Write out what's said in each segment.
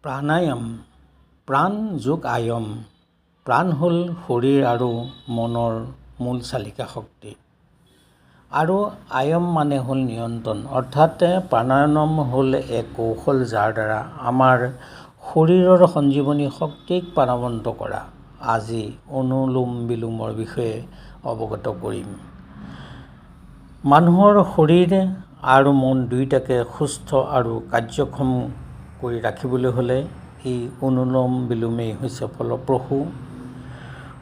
প্ৰাণায়াম প্ৰাণ যোগ আয়ম। প্ৰাণ হ'ল শৰীৰ আৰু মনৰ মূল চালিকা শক্তি আৰু আয়ম মানে হ'ল নিয়ন্ত্ৰণ। অৰ্থাৎ প্ৰাণায়াম হ'ল এক কৌশল যাৰ দ্বাৰা আমাৰ শৰীৰৰ সঞ্জীৱনী শক্তিক প্ৰাণৱন্ত কৰা। আজি অনুলোম বিলোমৰ বিষয়ে অৱগত কৰিম। মানুহৰ শৰীৰ আৰু মন দুয়োটাকে সুস্থ আৰু কাৰ্যক্ষম কৰি ৰাখিবলৈ হ'লে এই অনুলোম বিলোমেই হৈছে ফলপ্ৰসূ।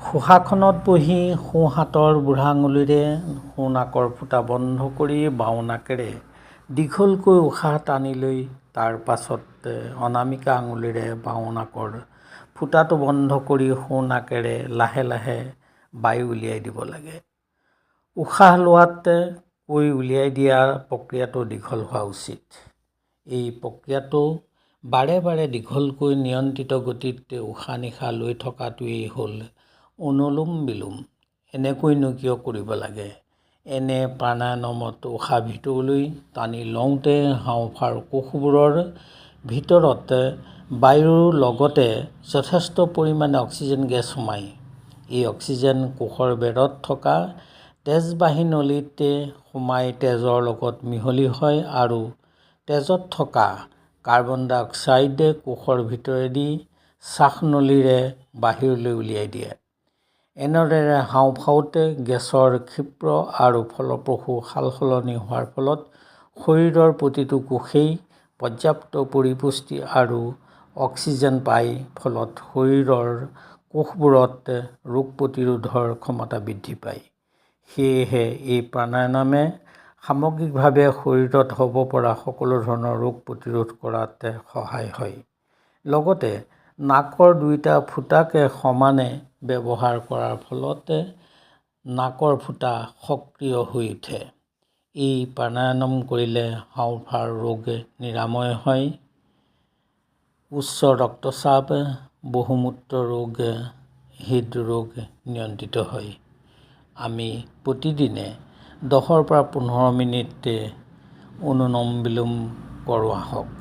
শোষাসনত বহি সোঁ হাতৰ বুঢ়া আঙুলিৰে সোঁ নাকৰ ফুটা বন্ধ কৰি বাওঁ নাকেৰে দীঘলকৈ উশাহ টানি লৈ তাৰ পাছত অনামিকা আঙুলিৰে বাওঁ নাকৰ ফুটাটো বন্ধ কৰি সোঁ নাকেৰে লাহে লাহে বায়ু উলিয়াই দিব লাগে। উশাহ লোৱাত কৈ উলিয়াই দিয়া প্ৰক্ৰিয়াটো দীঘল হোৱা উচিত। এই প্ৰক্ৰিয়াটো বাৰে বাৰে দীঘলকৈ নিয়ন্ত্ৰিত গতিত উশাহ নিশাহ লৈ থকাটোৱেই হ'ল অনুলোম বিলোম। এনেকৈনো কিয় কৰিব লাগে? এনে প্ৰাণায়ামত উশাহ ভিতৰলৈ টানি লওঁতে হাওঁফাওৰ কোষবোৰৰ ভিতৰত বায়ুৰ লগতে যথেষ্ট পৰিমাণে অক্সিজেন গেছ সোমায়। এই অক্সিজেন কোষৰ বেৰত থকা তেজবাহী নলীত সোমাই তেজৰ লগত মিহলি হয় আৰু তেজত থকা কাৰ্বন ডাই অক্সাইড কোষৰ ভিতৰেদি শ্বাসনলীৰে বাহিৰলৈ উলিয়াই দিয়ে। এনেদৰে হাওঁফাওত গেছৰ ক্ষীপ্ৰ আৰু ফলপ্ৰসূ সালসলনি হোৱাৰ ফলত শৰীৰৰ প্ৰতিটো কোষেই পৰ্যাপ্ত পৰিপুষ্টি আৰু অক্সিজেন পায়। ফলত শৰীৰৰ কোষবোৰত ৰোগ প্ৰতিৰোধৰ ক্ষমতা বৃদ্ধি পায়। সেয়েহে এই প্ৰাণায়ামে সামগ্ৰিকভাৱে শৰীৰত হ'ব পৰা সকলো ধৰণৰ ৰোগ প্ৰতিৰোধ কৰাত সহায় হয়। লগতে নাকৰ দুয়োটা ফুটাকে সমানে ব্যৱহাৰ কৰাৰ ফলত নাকৰ ফুটা সক্ৰিয় হৈ উঠে। এই প্ৰাণায়াম কৰিলে হাওঁফাওৰ ৰোগ নিৰাময় হয়। উচ্চ ৰক্তচাপ, বহুমূত্ৰ ৰোগ, হৃদৰোগ নিয়ন্ত্ৰিত হয়। আমি প্ৰতিদিনে 10 পৰা 15 মিনিট অনুলোম বিলোম কৰোঁ আহক।